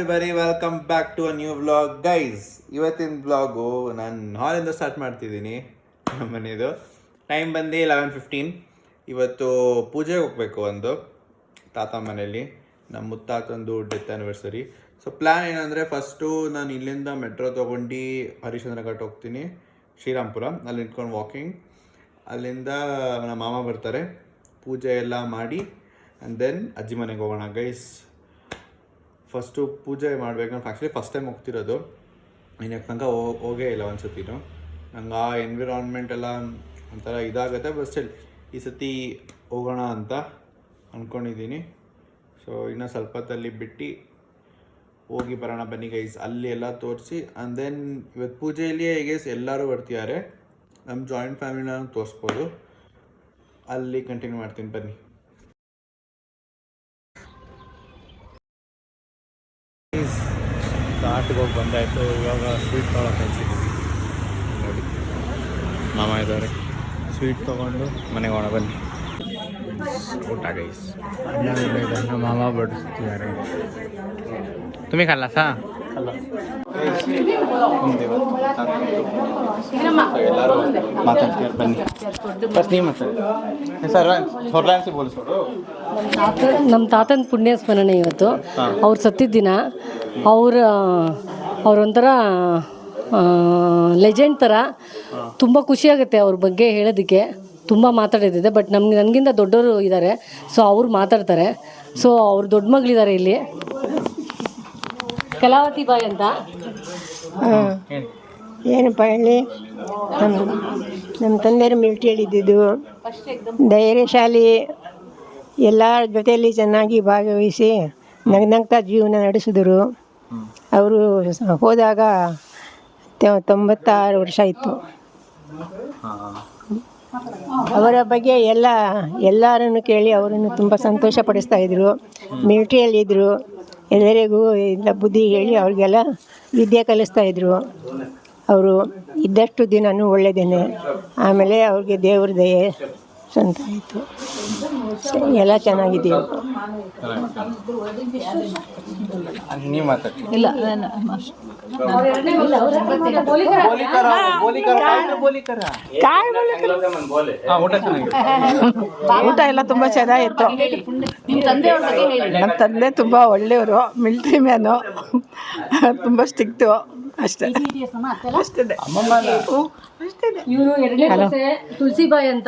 Everybody, welcome back to a new vlog. Guys, ಇವತ್ತಿನ vlog ನಾನು ಹಾಲಿಂದ ಸ್ಟಾರ್ಟ್ ಮಾಡ್ತಿದ್ದೀನಿ. ನಮ್ಮ ಮನೆಯದು ಟೈಮ್ ಬಂದು 11:15. ಇವತ್ತು ಪೂಜೆಗೆ ಹೋಗಬೇಕು ಒಂದು ತಾತ ಮನೆಯಲ್ಲಿ, ನಮ್ಮ ಮುತ್ತಾತಂದು ಡೆತ್ ಆ್ಯನಿವರ್ಸರಿ. ಸೊ ಪ್ಲ್ಯಾನ್ ಏನಂದರೆ, ಫಸ್ಟು ನಾನು ಇಲ್ಲಿಂದ ಮೆಟ್ರೋ ತೊಗೊಂಡು ಹರಿಶ್ಚಂದ್ರ ಘಾಟ್ ಹೋಗ್ತೀನಿ, ಶ್ರೀರಾಮ್ಪುರ. ಅಲ್ಲಿ ನಿಂತ್ಕೊಂಡು ವಾಕಿಂಗ್, ಅಲ್ಲಿಂದ ನಮ್ಮ ಮಾಮ ಬರ್ತಾರೆ, ಪೂಜೆ ಎಲ್ಲ ಮಾಡಿ ಆ್ಯಂಡ್ ದೆನ್ ಅಜ್ಜಿ ಮನೆಗೆ ಹೋಗೋಣ. ಗೈಸ್, ಫಸ್ಟು ಪೂಜೆ ಮಾಡಬೇಕು. ನಾನು ಆ್ಯಕ್ಚುಲಿ ಫಸ್ಟ್ ಟೈಮ್ ಹೋಗ್ತಿರೋದು, ಇನ್ನು ತನಕ ಹೋಗೇ ಇಲ್ಲ ಒಂದು ಸತಿನೂ. ನಂಗೆ ಆ ಎನ್ವಿರಾನ್ಮೆಂಟ್ ಎಲ್ಲ ಒಂಥರ ಇದಾಗುತ್ತೆ. ಬಟ್ ಸ್ಟಿಲ್ ಈ ಸತಿ ಹೋಗೋಣ ಅಂತ ಅಂದ್ಕೊಂಡಿದ್ದೀನಿ. ಸೊ ಇನ್ನೂ ಸ್ವಲ್ಪ ಹೊತ್ತಲ್ಲಿ ಬಿಟ್ಟು ಹೋಗಿ ಬರೋಣ ಬನ್ನಿ ಗೈಸ್. ಅಲ್ಲಿ ಎಲ್ಲ ತೋರಿಸಿ ಆ್ಯಂಡ್ ದೆನ್ ಇವತ್ತು ಪೂಜೆಯಲ್ಲಿಯೇ ಗೈಸ್ ಎಲ್ಲರೂ ಬರ್ತಿದ್ದಾರೆ. ನಮ್ಮ ಜಾಯಿಂಟ್ ಫ್ಯಾಮಿಲಿನ ತೋರಿಸ್ಬೋದು, ಅಲ್ಲಿ ಕಂಟಿನ್ಯೂ ಮಾಡ್ತೀನಿ ಬನ್ನಿ. ಆಟಿಗೆ ಹೋಗಿ ಬಂದಾಯಿತು. ಇವಾಗ ಸ್ವೀಟ್ ತೊಗೊಳಕ್ಕೆ ಕಳಿಸಿದ್ದೀವಿ ನೋಡಿ, ಮಾಮ ಇದ್ದಾರೆ. ಸ್ವೀಟ್ ತೊಗೊಂಡು ಮನೆಗೆ ಹೋಗೋಣ ಬನ್ನಿ. ಊಟ ಗೈಸ್, ನಮ್ಮ ಮಾಮ ಬಡಿಸ್ತಿದ್ದಾರೆ. ತುಮಿ ಖಾಲ ಸಾ ಎಲ್ಲರೂ ಮಾತಾಡ್ತಿದ್ದಾರೆ ಬನ್ನಿ. ಬಸ್ ನೀವು ಮಾತಾಡಿ ಸರ್, ಹೊರಲಾನ್ಸಿ ಬೋಲಿಸೋಡು. ನಮ್ಮ ತಾತನ ಪುಣ್ಯ ಸ್ಮರಣೆ ಇವತ್ತು. ಅವ್ರು ಸತ್ತಿದ್ದ ದಿನ. ಅವರೊಂಥರ ಲೆಜೆಂಡ್ ಥರ. ತುಂಬ ಖುಷಿಯಾಗುತ್ತೆ ಅವ್ರ ಬಗ್ಗೆ ಹೇಳೋದಕ್ಕೆ. ತುಂಬ ಮಾತಾಡೋದಿದೆ, ಬಟ್ ನನಗಿಂತ ದೊಡ್ಡವರು ಇದ್ದಾರೆ, ಸೊ ಅವ್ರು ಮಾತಾಡ್ತಾರೆ. ಸೊ ಅವ್ರು ದೊಡ್ಡ ಮಗಳಿದ್ದಾರೆ ಇಲ್ಲಿ, ಕಲಾವತಿ ಬಾಯಿ ಅಂತ. ಏನಪ್ಪ ಹೇಳಿ, ನಮ್ಮ ತಂದೆಯರು ಮಿಲಿಟ್ರಿಯಲ್ಲಿ ಇದ್ದಿದ್ದು, ಧೈರ್ಯಶಾಲಿ, ಎಲ್ಲರ ಜೊತೆಯಲ್ಲಿ ಚೆನ್ನಾಗಿ ಭಾಗವಹಿಸಿ ನಗ್ನಗ್ತಾ ಜೀವನ ನಡೆಸಿದರು. ಅವರು ಹೋದಾಗ 96 ವರ್ಷ ಇತ್ತು. ಅವರ ಬಗ್ಗೆ ಎಲ್ಲರನ್ನು ಕೇಳಿ ಅವರನ್ನು ತುಂಬ ಸಂತೋಷ ಪಡಿಸ್ತಾಯಿದ್ರು. ಮಿಲಿಟ್ರಿಯಲ್ಲಿದ್ದರು, ಎಲ್ಲರಿಗೂ ಎಲ್ಲ ಬುದ್ಧಿ ಹೇಳಿ ಅವ್ರಿಗೆಲ್ಲ ವಿದ್ಯೆ ಕಲಿಸ್ತಾಯಿದ್ರು. ಅವರು ಇದ್ದಷ್ಟು ದಿನವೂ ಒಳ್ಳೆಯದೇನೆ. ಆಮೇಲೆ ಅವ್ರಿಗೆ ದೇವ್ರ ದಯೆ ಸ್ವಂತ ಆಯಿತು. ಎಲ್ಲ ಚೆನ್ನಾಗಿದ್ದೀವಿ. ಇಲ್ಲ, ಊಟ ಎಲ್ಲ ತುಂಬ ಚೆನ್ನಾಗಿತ್ತು. ನಮ್ಮ ತಂದೆ ತುಂಬ ಒಳ್ಳೆಯವರು, ಮಿಲಿಟ್ರಿ ಮ್ಯಾನು, ತುಂಬ ಸ್ಟ್ರಿಕ್ಟು. ಅಷ್ಟೇ. ತುಳಸಿಬಾಯಿ ಅಂತ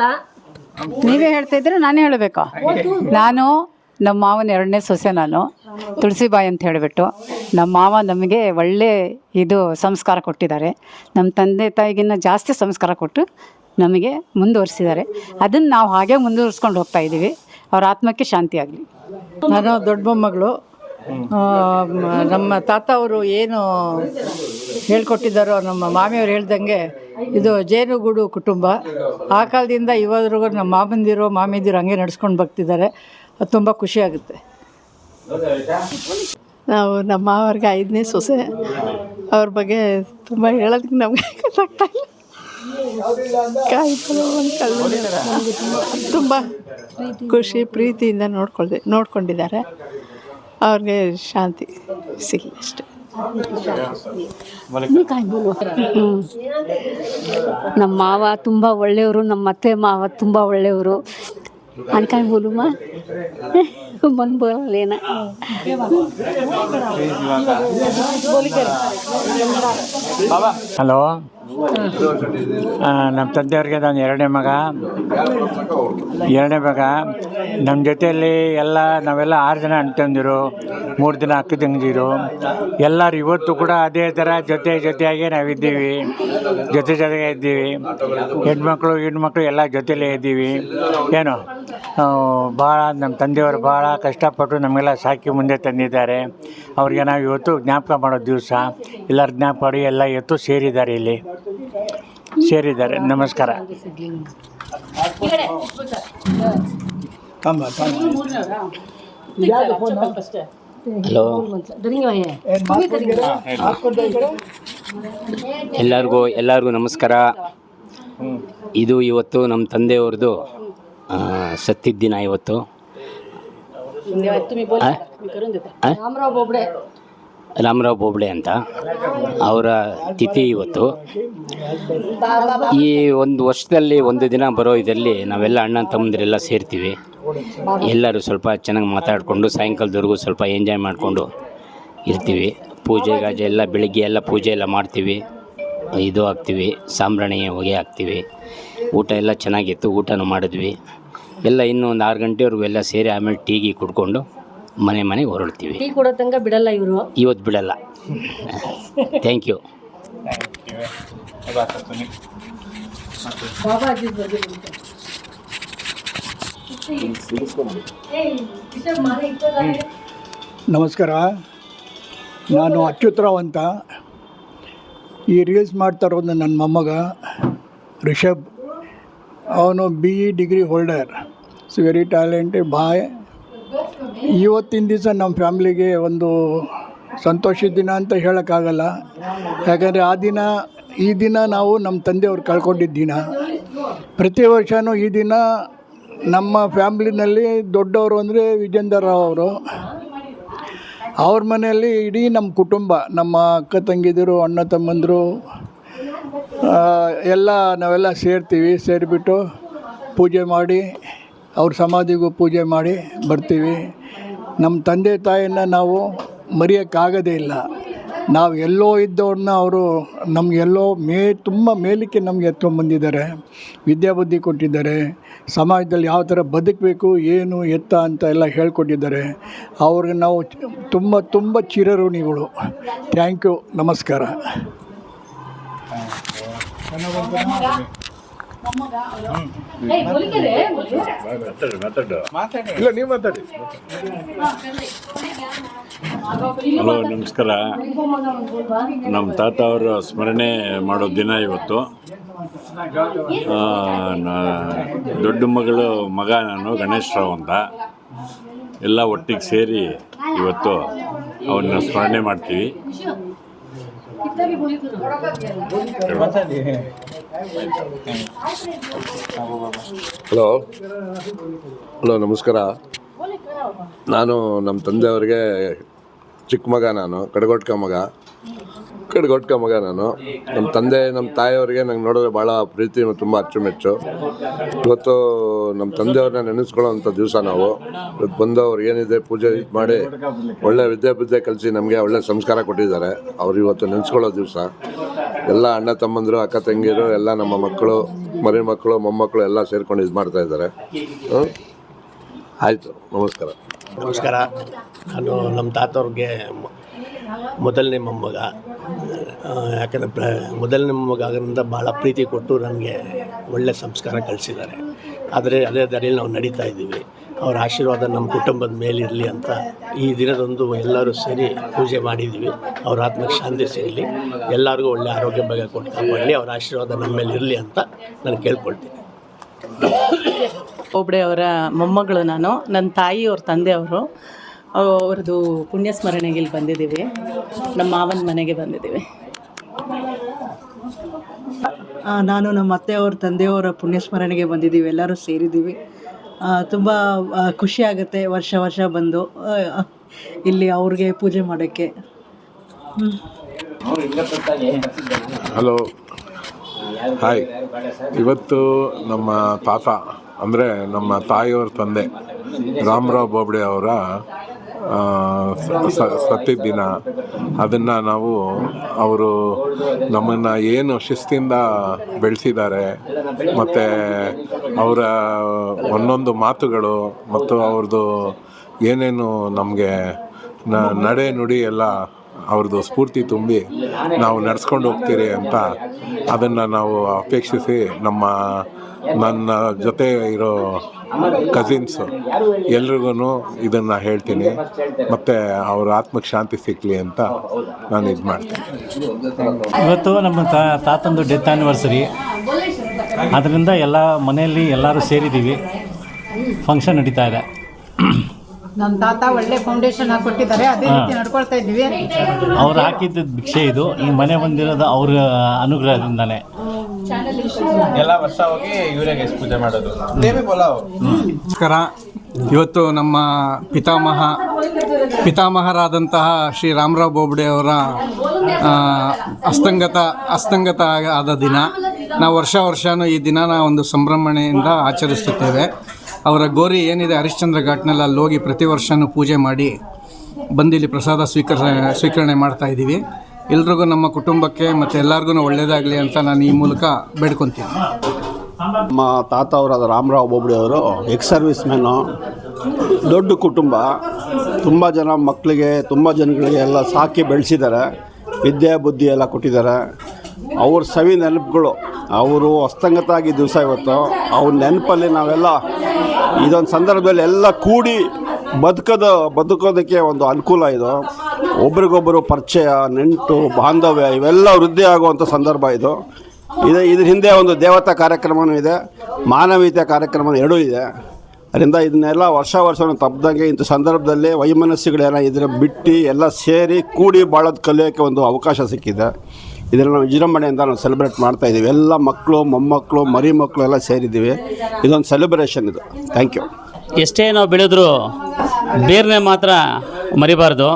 ನೀವೇ ಹೇಳ್ತಾ ಇದ್ರೆ ನಾನೇ ಹೇಳಬೇಕಾ? ನಾನು ನಮ್ಮ ಮಾವನ 2ನೇ ಸೊಸೆ. ನಾನು ತುಳಸಿಬಾಯಿ ಅಂತ ಹೇಳಿಬಿಟ್ಟು, ನಮ್ಮ ಮಾವ ನಮಗೆ ಒಳ್ಳೆ ಸಂಸ್ಕಾರ ಕೊಟ್ಟಿದ್ದಾರೆ. ನಮ್ಮ ತಂದೆ ತಾಯಿಗಿನ್ನ ಜಾಸ್ತಿ ಸಂಸ್ಕಾರ ಕೊಟ್ಟು ನಮಗೆ ಮುಂದುವರಿಸಿದ್ದಾರೆ. ಅದನ್ನು ನಾವು ಹಾಗೆ ಮುಂದುವರಿಸ್ಕೊಂಡು ಹೋಗ್ತಾ ಇದ್ದೀವಿ. ಅವ್ರ ಆತ್ಮಕ್ಕೆ ಶಾಂತಿ ಆಗಲಿ. ನಾನು ದೊಡ್ಡ ಮೊಮ್ಮಗಳು. ನಮ್ಮ ತಾತ ಅವರು ಏನು ಹೇಳ್ಕೊಟ್ಟಿದ್ದಾರೋ, ನಮ್ಮ ಮಾಮಿಯವ್ರು ಹೇಳ್ದಂಗೆ ಇದು ಜೇನುಗೂಡು ಕುಟುಂಬ. ಆ ಕಾಲದಿಂದ ಇವರಿಗೂ ನಮ್ಮ ಮಾಮಿದಿರು ಹಂಗೆ ನಡ್ಸ್ಕೊಂಡು ಬರ್ತಿದ್ದಾರೆ. ಅದು ತುಂಬ ಖುಷಿಯಾಗುತ್ತೆ. ನಾವು ನಮ್ಮ ಮಾವರಿಗೆ 5ನೇ ಸೊಸೆ. ಅವ್ರ ಬಗ್ಗೆ ತುಂಬ ಹೇಳೋದಕ್ಕೆ ನಮಗೆ ಗೊತ್ತಾಗ್ತಾ ಇಲ್ಲ. ತುಂಬ ಖುಷಿ ಪ್ರೀತಿಯಿಂದ ನೋಡ್ಕೊಂಡಿದ್ದಾರೆ. ಅವ್ರಿಗೆ ಶಾಂತಿ ಸಿಗಲಿ ಅಷ್ಟೆ. ನಮ್ಮ ಮಾವ ತುಂಬ ಒಳ್ಳೆಯವರು, ನಮ್ಮ ಅತ್ತೆ ಮಾವ ತುಂಬ ಒಳ್ಳೆಯವರು. ಅನ್ಕಾಯ್ ಬೋಲುಮ್ಮ ಬಂದು ಬೋಲೇನ. ಹಲೋ, ನಮ್ಮ ತಂದೆಯವ್ರಿಗೆ ನಾನು 2ನೇ ಮಗ. ನಮ್ಮ ಜೊತೆಯಲ್ಲಿ ನಾವೆಲ್ಲ 6 ಜನ ಅಣ್ತಂದಿರು, 3 ದಿನ ಅಕ್ಕ ತಂಗಿರು. ಎಲ್ಲರೂ ಇವತ್ತು ಕೂಡ ಅದೇ ಥರ ಜೊತೆಯಾಗಿ ನಾವಿದ್ದೀವಿ, ಜೊತೆಗೆ ಇದ್ದೀವಿ. ಹೆಣ್ಮಕ್ಳು ಎಲ್ಲ ಜೊತೆಯಲ್ಲೇ ಇದ್ದೀವಿ. ಏನು ಭಾಳ ನಮ್ಮ ತಂದೆಯವರು ಭಾಳ ಕಷ್ಟಪಟ್ಟು ನಮಗೆಲ್ಲ ಸಾಕಿ ಮುಂದೆ ತಂದಿದ್ದಾರೆ. ಅವ್ರಿಗೆ ನಾವು ಇವತ್ತು ಜ್ಞಾಪಕ ಮಾಡೋ ದಿವಸ. ಎಲ್ಲರ ಜ್ಞಾಪಕ ಮಾಡಿ ಎಲ್ಲ ಇವತ್ತು ಸೇರಿದ್ದಾರೆ. ನಮಸ್ಕಾರ. ಹಲೋ, ಎಲ್ಲರಿಗೂ ನಮಸ್ಕಾರ. ಇವತ್ತು ನಮ್ಮ ತಂದೆಯವ್ರದ್ದು ಸತ್ತಿದ್ದ ದಿನ. ಇವತ್ತು ರಾಮರಾವ್ ಬೋಬ್ಡೆ ಅಂತ. ಅವರ ತಿಥಿ ಇವತ್ತು. ಈ ಒಂದು ವರ್ಷದಲ್ಲಿ ಒಂದು ದಿನ ಬರೋ ಇದರಲ್ಲಿ ನಾವೆಲ್ಲ ಅಣ್ಣ ತಮ್ಮಂದಿರೆಲ್ಲ ಸೇರ್ತೀವಿ. ಎಲ್ಲರೂ ಸ್ವಲ್ಪ ಚೆನ್ನಾಗಿ ಮಾತಾಡಿಕೊಂಡು ಸಾಯಂಕಾಲದವರೆಗೂ ಸ್ವಲ್ಪ ಎಂಜಾಯ್ ಮಾಡಿಕೊಂಡು ಇರ್ತೀವಿ. ಪೂಜೆ ಗಾಜೆ ಎಲ್ಲ ಬೆಳಿಗ್ಗೆ ಎಲ್ಲ ಪೂಜೆ ಎಲ್ಲ ಮಾಡ್ತೀವಿ, ಇದು ಹಾಕ್ತೀವಿ, ಸಾಂಬ್ರಾಣಿ ಹೊಗೆ ಹಾಕ್ತೀವಿ. ಊಟ ಎಲ್ಲ ಚೆನ್ನಾಗಿತ್ತು, ಊಟನೂ ಮಾಡಿದ್ವಿ ಎಲ್ಲ. ಇನ್ನೂ ಒಂದು 6 ಗಂಟೆವರೆಗೂ ಎಲ್ಲ ಸೇರಿ ಆಮೇಲೆ ಟೀಗಿ ಕುಡ್ಕೊಂಡು ಮನೆಗೆ ಹೊರಡ್ತೀವಿ. ಟೀ ಕೊಡೋ ತನಕ ಬಿಡಲ್ಲ ಇವರು. ಇವತ್ತು ಬಿಡಲ್ಲ. Thank you. ನಮಸ್ಕಾರ, ನಾನು ಅಚ್ಯುತರಾವ್ ಅಂತ. ಈ ರೀಲ್ಸ್ ಮಾಡ್ತಾ ಇರೋದು ನನ್ನ ಮೊಮ್ಮಗ ರಿಷಬ್. ಅವನು BE degree holder. It's very talented boy. ಇವತ್ತಿನ ದಿವಸ ನಮ್ಮ ಫ್ಯಾಮ್ಲಿಗೆ ಒಂದು ಸಂತೋಷದ ದಿನ ಅಂತ ಹೇಳೋಕ್ಕಾಗಲ್ಲ. ಯಾಕಂದರೆ ಈ ದಿನ ನಾವು ನಮ್ಮ ತಂದೆಯವ್ರು ಕಳ್ಕೊಂಡಿದ್ದ ದಿನ. ಪ್ರತಿ ವರ್ಷವೂ ಈ ದಿನ ನಮ್ಮ ಫ್ಯಾಮ್ಲಿನಲ್ಲಿ ದೊಡ್ಡವರು ಅಂದರೆ ವಿಜೇಂದ್ರ ರಾವ್ ಅವರು. ಅವ್ರ ಮನೆಯಲ್ಲಿ ಇಡೀ ನಮ್ಮ ಕುಟುಂಬ, ನಮ್ಮ ಅಕ್ಕ ತಂಗಿದಿರು, ಅಣ್ಣ ತಮ್ಮಂದರು ಎಲ್ಲ ನಾವೆಲ್ಲ ಸೇರಿಬಿಟ್ಟು ಪೂಜೆ ಮಾಡಿ, ಅವ್ರ ಸಮಾಧಿಗೂ ಪೂಜೆ ಮಾಡಿ ಬರ್ತೀವಿ. ನಮ್ಮ ತಂದೆ ತಾಯಿಯನ್ನು ನಾವು ಮರೆಯೋಕ್ಕಾಗೋದೇ ಇಲ್ಲ. ನಾವು ಎಲ್ಲೋ ಇದ್ದವ್ರನ್ನ ಅವರು ನಮಗೆಲ್ಲೋ ತುಂಬ ಮೇಲಕ್ಕೆ ನಮಗೆ ಎತ್ಕೊಂಡ್ಬಂದಿದ್ದಾರೆ, ವಿದ್ಯಾಬುದ್ಧಿ ಕೊಟ್ಟಿದ್ದಾರೆ. ಸಮಾಜದಲ್ಲಿ ಯಾವ ಥರ ಬದುಕಬೇಕು, ಏನು ಎತ್ತ ಅಂತ ಎಲ್ಲ ಹೇಳ್ಕೊಟ್ಟಿದ್ದಾರೆ. ಅವ್ರಿಗೆ ನಾವು ತುಂಬ ಚಿರಋಣಿಗಳು. Thank you. ನಮಸ್ಕಾರ. ಇಲ್ಲ, ನೀವು ಮಾತಾಡಿ. ಹಲೋ, ನಮಸ್ಕಾರ. ನಮ್ಮ ತಾತ ಅವರ ಸ್ಮರಣೆ ಮಾಡೋ ದಿನ ಇವತ್ತು. ದೊಡ್ಡ ಮಗ ನಾನು ಗಣೇಶ್ ರಾವ್ ಅಂತ. ಎಲ್ಲ ಒಟ್ಟಿಗೆ ಸೇರಿ ಇವತ್ತು ಅವನ್ನ ಸ್ಮರಣೆ ಮಾಡ್ತೀವಿ. ಹಲೋ, ನಮಸ್ಕಾರ. ನಾನು ನಮ್ಮ ತಂದೆಯವ್ರಿಗೆ ಚಿಕ್ಕ ಮಗ, ನಾನು ಕಡಗೋಟ್ಕ ಮಗ ನಾನು. ನಮ್ಮ ತಂದೆ ನಮ್ಮ ತಾಯಿಯವ್ರಿಗೆ ನಂಗೆ ನೋಡಿದ್ರೆ ಭಾಳ ಪ್ರೀತಿ, ತುಂಬ ಅಚ್ಚುಮೆಚ್ಚು. ಇವತ್ತು ನಮ್ಮ ತಂದೆಯವ್ರನ್ನ ನೆನೆಸ್ಕೊಳ್ಳೋವಂಥ ದಿವಸ ನಾವು. ಇವತ್ತು ಬಂದು ಅವ್ರಿಗೆ ಏನಿದೆ ಪೂಜೆ ಮಾಡಿ ಒಳ್ಳೆ ವಿದ್ಯೆ ಕಲಿಸಿ ನಮಗೆ ಒಳ್ಳೆ ಸಂಸ್ಕಾರ ಕೊಟ್ಟಿದ್ದಾರೆ. ಅವ್ರು ಇವತ್ತು ನೆನೆಸ್ಕೊಳ್ಳೋ ದಿವಸ. ಎಲ್ಲ ಅಣ್ಣ ತಮ್ಮಂದರು, ಅಕ್ಕ ತಂಗಿರು ಎಲ್ಲ ನಮ್ಮ ಮಕ್ಕಳು, ಮರಿ ಮಕ್ಕಳು, ಮೊಮ್ಮಕ್ಕಳು ಎಲ್ಲ ಸೇರ್ಕೊಂಡು ಇದು ಮಾಡ್ತಾಯಿದ್ದಾರೆ. ಆಯಿತು, ನಮಸ್ಕಾರ. ನಾನು ನಮ್ಮ ತಾತವ್ರಿಗೆ ಮೊದಲನೇ ಮೊಮ್ಮಗ. ಯಾಕಂದರೆ ಮೊದಲನೇ ಮೊಮ್ಮಗ ಆಗೋದ್ರಿಂದ ಭಾಳ ಪ್ರೀತಿ ಕೊಟ್ಟು ನನಗೆ ಒಳ್ಳೆ ಸಂಸ್ಕಾರ ಕಲಿಸಿದ್ದಾರೆ. ಆದರೆ ಅದೇ ದಾರಿಯಲ್ಲಿ ನಾವು ನಡೀತಾ ಇದ್ದೀವಿ. ಅವರ ಆಶೀರ್ವಾದ ನಮ್ಮ ಕುಟುಂಬದ ಮೇಲಿರಲಿ ಅಂತ ಈ ದಿನದಂದು ಎಲ್ಲರೂ ಸೇರಿ ಪೂಜೆ ಮಾಡಿದ್ದೀವಿ. ಅವ್ರ ಆತ್ಮಕ್ಕೆ ಶಾಂತಿ ಸಿಗಲಿ, ಎಲ್ಲರಿಗೂ ಒಳ್ಳೆ ಆರೋಗ್ಯ ಬಗ್ಗೆ ಕೊಡ್ತಾ ಮಾಡಲಿ, ಅವರ ಆಶೀರ್ವಾದ ನಮ್ಮ ಮೇಲೆ ಇರಲಿ ಅಂತ ನಾನು ಕೇಳ್ಕೊಳ್ತೀನಿ. ಬೋಬ್ಡೆ ಅವರ ಮೊಮ್ಮಗಳು ನಾನು. ನನ್ನ ತಾಯಿ ಅವ್ರ ತಂದೆಯವರು. ಅವ್ರದ್ದು ಪುಣ್ಯ ಸ್ಮರಣೆಗೆ ಇಲ್ಲಿ ಬಂದಿದ್ದೀವಿ. ನಮ್ಮ ಮಾವನ ಮನೆಗೆ ಬಂದಿದ್ದೀವಿ. ನಾನು ನಮ್ಮ ಅತ್ತೆಯವ್ರ ತಂದೆಯವರ ಪುಣ್ಯ ಸ್ಮರಣೆಗೆ ಬಂದಿದ್ದೀವಿ. ಎಲ್ಲರೂ ಸೇರಿದ್ದೀವಿ. ತುಂಬ ಖುಷಿ ಆಗುತ್ತೆ ವರ್ಷ ಬಂದು ಇಲ್ಲಿ ಅವ್ರಿಗೆ ಪೂಜೆ ಮಾಡೋಕ್ಕೆ. Hello, hi. ಇವತ್ತು ನಮ್ಮ ತಾತ ಅಂದರೆ ನಮ್ಮ ತಾಯಿಯವ್ರ ತಂದೆ ರಾಮರಾವ್ ಬೋಬ್ಡೆ ಅವರ ಸತ್ತಿದ್ದ ದಿನ. ಅದನ್ನು ನಾವು ಅವರು ನಮ್ಮನ್ನು ಏನು ಶಿಸ್ತಿಂದ ಬೆಳೆಸಿದ್ದಾರೆ, ಮತ್ತು ಅವರ ಒಂದೊಂದು ಮಾತುಗಳು ಮತ್ತು ಅವ್ರದ್ದು ಏನೇನು ನಮಗೆ ನಡೆ ನುಡಿ ಎಲ್ಲ ಅವ್ರದ್ದು ಸ್ಫೂರ್ತಿ ತುಂಬಿ ನಾವು ನಡೆಸ್ಕೊಂಡು ಹೋಗ್ತೀರಿ ಅಂತ ಅದನ್ನು ನಾವು ಅಪೇಕ್ಷಿಸಿ ನನ್ನ ಜೊತೆ ಇರೋ ಕಸಿನ್ಸು ಎಲ್ರಿಗೂ ಇದನ್ನು ಹೇಳ್ತೀನಿ. ಮತ್ತು ಅವ್ರ ಆತ್ಮಕ್ಕೆ ಶಾಂತಿ ಸಿಕ್ಕಲಿ ಅಂತ ನಾನು ಇದು ಮಾಡ್ತೀನಿ. ಇವತ್ತು ನಮ್ಮ ತಾತಂದು ಡೆತ್ ಆ್ಯನಿವರ್ಸರಿ. ಅದರಿಂದ ಎಲ್ಲ ಮನೆಯಲ್ಲಿ ಎಲ್ಲರೂ ಸೇರಿದ್ದೀವಿ. ಫಂಕ್ಷನ್ ನಡೀತಾ ಇದೆ. ನಮ್ಮ ತಾತ ಒಳ್ಳೆ ಫೌಂಡೇಶನ್ ಹಾಕೊಟ್ಟಿದ್ದಾರೆ, ಅದೇ ರೀತಿ ನಡ್ಕೊಳ್ತಾ ಇದ್ದೀವಿ. ಅವ್ರು ಹಾಕಿದ್ದ ಭಿಕ್ಷೆ ಇದು. ಈ ಮನೆ ಬಂದಿರೋದು ಅವ್ರ ಅನುಗ್ರಹದಿಂದಾನೆ. ಎಲ್ಲ ವರ್ಷ ಹೋಗಿ ಇವರಿಗೆ ಪೂಜೆ ಮಾಡೋದು. ನಮಸ್ಕಾರ. ಇವತ್ತು ನಮ್ಮ ಪಿತಾಮಹರಾದಂತಹ ಶ್ರೀ ರಾಮರಾವ್ ಬೋಬ್ಡೆ ಅವರ ಅಸ್ತಂಗತ ಆದ ದಿನ. ನಾವು ವರ್ಷವೂ ಈ ದಿನನ ಒಂದು ಸಂಭ್ರಮಣೆಯಿಂದ ಆಚರಿಸುತ್ತೇವೆ. ಅವರ ಗೋರಿ ಏನಿದೆ ಹರಿಶ್ಚಂದ್ರ ಘಾಟ್ನಲ್ಲಿ ಅಲ್ಲಿ ಹೋಗಿ ಪ್ರತಿ ವರ್ಷವೂ ಪೂಜೆ ಮಾಡಿ ಬಂದಿಲ್ಲಿ ಪ್ರಸಾದ ಸ್ವೀಕರಣೆ ಮಾಡ್ತಾ ಇದ್ದೀವಿ. ಎಲ್ರಿಗೂ ನಮ್ಮ ಕುಟುಂಬಕ್ಕೆ ಮತ್ತು ಎಲ್ಲರಿಗೂ ಒಳ್ಳೆಯದಾಗಲಿ ಅಂತ ನಾನು ಈ ಮೂಲಕ ಬೇಡ್ಕೊತೀನಿ. ನಮ್ಮ ತಾತ ಅವರಾದ ರಾಮರಾವ್ ಬೋಬ್ಡೆ ಅವರು ಎಕ್ಸ್ ಸರ್ವಿಸ್ ಮ್ಯಾನು, ದೊಡ್ಡ ಕುಟುಂಬ, ತುಂಬ ಜನ ಮಕ್ಕಳಿಗೆ ತುಂಬ ಜನಗಳಿಗೆ ಎಲ್ಲ ಸಾಕಿ ಬೆಳೆಸಿದ್ದಾರೆ, ವಿದ್ಯೆ ಬುದ್ಧಿ ಎಲ್ಲ ಕೊಟ್ಟಿದ್ದಾರೆ. ಅವ್ರ ಸವಿ ನೆನಪುಗಳು, ಅವರು ಅಸ್ತಂಗತ ಆಗಿದ್ದ ದಿವಸ ಇವತ್ತು. ಅವ್ರ ನೆನಪಲ್ಲಿ ನಾವೆಲ್ಲ ಇದೊಂದು ಸಂದರ್ಭದಲ್ಲಿ ಎಲ್ಲ ಕೂಡಿ ಬದುಕೋದಕ್ಕೆ ಒಂದು ಅನುಕೂಲ. ಇದು ಒಬ್ರಿಗೊಬ್ಬರು ಪರಿಚಯ, ನೆಂಟು ಬಾಂಧವ್ಯ ಇವೆಲ್ಲ ವೃದ್ಧಿ ಆಗುವಂಥ ಸಂದರ್ಭ ಇದು. ಇದ್ರ ಹಿಂದೆ ಒಂದು ದೇವತಾ ಕಾರ್ಯಕ್ರಮವೂ ಇದೆ, ಮಾನವೀಯತೆ ಕಾರ್ಯಕ್ರಮ ಎರಡೂ ಇದೆ. ಅದರಿಂದ ಇದನ್ನೆಲ್ಲ ವರ್ಷವೂ ತಪ್ಪದಂಗೆ ಇಂಥ ಸಂದರ್ಭದಲ್ಲಿ ವೈಮನಸ್ಸುಗಳೆಲ್ಲ ಇದರ ಬಿಟ್ಟು ಎಲ್ಲ ಸೇರಿ ಕೂಡಿ ಬಾಳೋದು ಕಲಿಯೋಕ್ಕೆ ಒಂದು ಅವಕಾಶ ಸಿಕ್ಕಿದೆ. ಇದನ್ನು ನಾವು ವಿಜೃಂಭಣೆಯಿಂದ ನಾವು ಸೆಲೆಬ್ರೇಟ್ ಮಾಡ್ತಾಯಿದ್ದೀವಿ. ಎಲ್ಲ ಮಕ್ಕಳು, ಮೊಮ್ಮಕ್ಕಳು, ಮರಿ ಮಕ್ಕಳು ಎಲ್ಲ ಸೇರಿದ್ದೀವಿ. ಇದೊಂದು ಸೆಲೆಬ್ರೇಷನ್ ಇದು. Thank you. ಎಷ್ಟೇ ನಾವು ಬೆಳೆದ್ರೂ ಬೇರ್ನೆ ಮಾತ್ರ ಮರಿಬಾರ್ದು.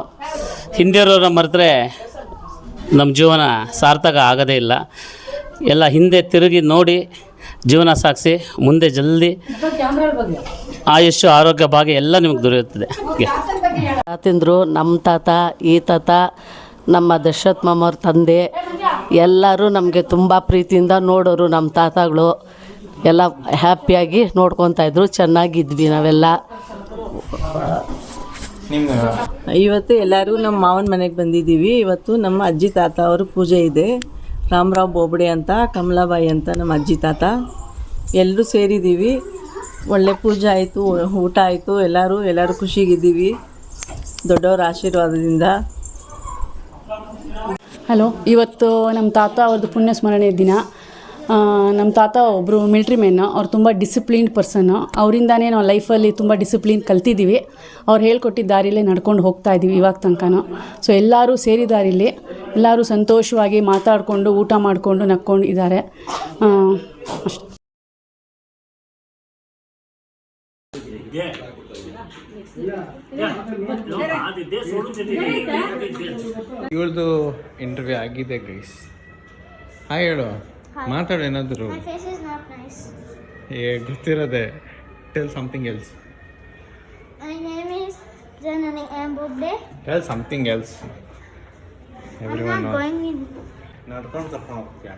ಹಿಂದಿರೋರನ್ನ ಮರೆತರೆ ನಮ್ಮ ಜೀವನ ಸಾರ್ಥಕ ಆಗೋದೇ ಇಲ್ಲ. ಎಲ್ಲ ಹಿಂದೆ ತಿರುಗಿ ನೋಡಿ ಜೀವನ ಸಾಗಿಸಿ ಮುಂದೆ ಜಲ್ದಿ ಆಯುಷ್ಯ, ಆರೋಗ್ಯ, ಭಾಗ್ಯ ಎಲ್ಲ ನಿಮಗೆ ದೊರೆಯುತ್ತದೆ. ತಾತಿಂದ್ರು, ನಮ್ಮ ತಾತ, ಈ ತಾತ, ನಮ್ಮ ದಶರಥ್ ಮಾಮವ್ರ ತಂದೆ ಎಲ್ಲರೂ ನಮಗೆ ತುಂಬ ಪ್ರೀತಿಯಿಂದ ನೋಡೋರು. ನಮ್ಮ ತಾತಗಳು ಎಲ್ಲ ಹ್ಯಾಪಿಯಾಗಿ ನೋಡ್ಕೊತಾಯಿದ್ರು. ಚೆನ್ನಾಗಿದ್ವಿ ನಾವೆಲ್ಲ. ಇವತ್ತು ಎಲ್ಲರೂ ನಮ್ಮ ಮಾವನ ಮನೆಗೆ ಬಂದಿದ್ದೀವಿ. ಇವತ್ತು ನಮ್ಮ ಅಜ್ಜಿ ತಾತ ಅವರು ಪೂಜೆ ಇದೆ. ರಾಮರಾವ್ ಬೋಬ್ಡೆ ಅಂತ, ಕಮಲಾಬಾಯಿ ಅಂತ ನಮ್ಮ ಅಜ್ಜಿ ತಾತ. ಎಲ್ಲರೂ ಸೇರಿದ್ದೀವಿ. ಒಳ್ಳೆ ಪೂಜೆ ಆಯಿತು, ಊಟ ಆಯಿತು. ಎಲ್ಲರೂ ಖುಷಿಗಿದ್ದೀವಿ ದೊಡ್ಡವರ ಆಶೀರ್ವಾದದಿಂದ. ಹಲೋ, ಇವತ್ತು ನಮ್ಮ ತಾತ ಅವ್ರದ್ದು ಪುಣ್ಯ ಸ್ಮರಣೆ ದಿನ. ನಮ್ಮ ತಾತ ಒಬ್ಬರು ಮಿಲ್ಟ್ರಿ ಮ್ಯಾನ್. ಅವ್ರು ತುಂಬ ಡಿಸಿಪ್ಲಿನ್ಡ್ ಪರ್ಸನ್ನು. ಅವರಿಂದಾನೇ ನಾವು ಲೈಫಲ್ಲಿ ತುಂಬ ಡಿಸಿಪ್ಲಿನ್ ಕಲ್ತಿದ್ದೀವಿ. ಅವ್ರು ಹೇಳ್ಕೊಟ್ಟಿದ್ದ ದಾರಿಲೇ ನಡ್ಕೊಂಡು ಹೋಗ್ತಾ ಇದ್ದೀವಿ ಇವಾಗ ತನಕನೂ. ಸೊ ಎಲ್ಲರೂ ಸೇರಿದಾರಿಲ್ಲಿ ಎಲ್ಲರೂ ಸಂತೋಷವಾಗಿ ಮಾತಾಡಿಕೊಂಡು ಊಟ ಮಾಡಿಕೊಂಡು ನಕ್ಕೊಂಡು ಇದ್ದಾರೆ ಅಷ್ಟೇ. ಇವಳದು ಇಂಟರ್ವ್ಯೂ ಆಗಿದೆ ಗೈಸ್. ಹಾಯ್ ಹೇಳು, ಮಾತಾಡು ಏನಾದರೂ. ಗೊತ್ತಿರೋದೆ. Tell something else. My name is Janani M. Bobde. Tell something else. Everyone I'm not knows. going in. ನಡ್ಕೊಂಡು ಕರ್ಕೊಂಡು ಹೋಗ್ತೀಯ.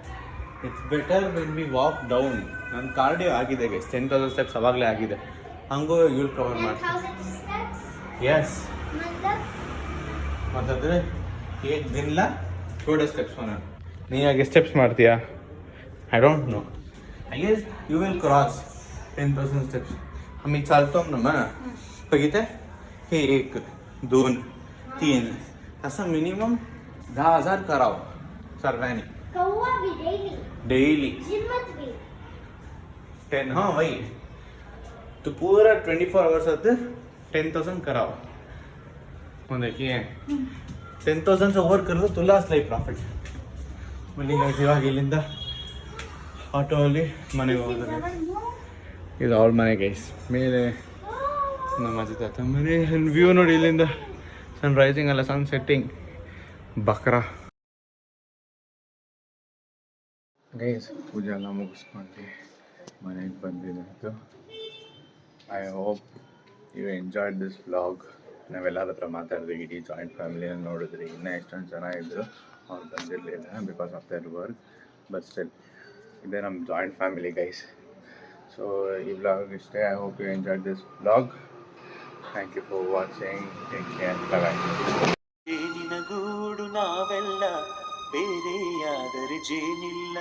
It's better when we walk down. ನನ್ನ ಕಾರ್ಡಿಯೋ ಆಗಿದೆ ಗೈಸ್. 10,000 ಸ್ಟೆಪ್ಸ್ ಅವಾಗಲೇ ಆಗಿದೆ. ಹಂಗೂ ಇವ್ರು ಕವರ್ ಮಾಡಿ. 10,000 steps. ಎಸ್, ಮತ್ತಂದರೆ ದಿನ 2 ಡೇ ಸ್ಟೆಪ್ಸ್ ನಾನು. ನೀ ಹಾಗೆ ಸ್ಟೆಪ್ಸ್ ಮಾಡ್ತೀಯಾ? I don't know. I guess you will cross 10,000 steps. हम चलते हम ना बघितलं 1 2 3 असं मिनिमम 10,000 करावं सर्वांनी डेली. 10 हाँ वही तो पूरा 24 आवर्स आते 10,000 करावं. देखिए 10,000 से ओवर कर दो तुलाच ಲೈಫ್ ಪ್ರಾಫಿಟ್. ಮನೆ ಇವಾಗ ಇಲ್ಲಿಂದ ಆಟೋಲ್ಲಿ ಮನೆಗೆ ಹೋಗೋದು. ಇದು ಅವಳ ಮನೆ ಗೈಸ್. ಮೇಲೆ ನಮ್ಮ ಅಜ್ಜಿ ತಾತ ಮನೆ. ವ್ಯೂ ನೋಡಿ ಇಲ್ಲಿಂದ ಸನ್ ರೈಸಿಂಗ್ ಅಲ್ಲ, ಸನ್ ಸೆಟ್ಟಿಂಗ್. ಬಕ್ರಾ ಗೈಸ್. ಪೂಜೆ ಎಲ್ಲ ಮುಗಿಸ್ಕೊಂಡು ಮನೆಗೆ ಬಂದಿದ್ದು. I hope you enjoyed this vlog. ನಾವೆಲ್ಲರ ಹತ್ರ ಮಾತಾಡಿದ್ವಿ, ಇಡೀ ಜಾಯಿಂಟ್ ಫ್ಯಾಮಿಲಿಯನ್ನು ನೋಡಿದ್ರಿ. ಇನ್ನೂ ಎಷ್ಟೊಂದು ಜನ ಇದ್ದರು, ಅವ್ರು ಬಂದಿರಲಿಲ್ಲ because of their work. But still ಇದೇ ನಮ್ಮ ಜಾಯಿಂಟ್ ಫ್ಯಾಮಿಲಿ ಗೈಸ್. ಸೊ ಈ ವ್ಲಾಗ್ ಇಷ್ಟೇ. I hope you enjoyed this vlog. Thank you for watching. Take care. Bye. ಗೂಡು ನಾವೆಲ್ಲ ಬೇರೆಯಾದರೆ ಜೇನಿಲ್ಲ.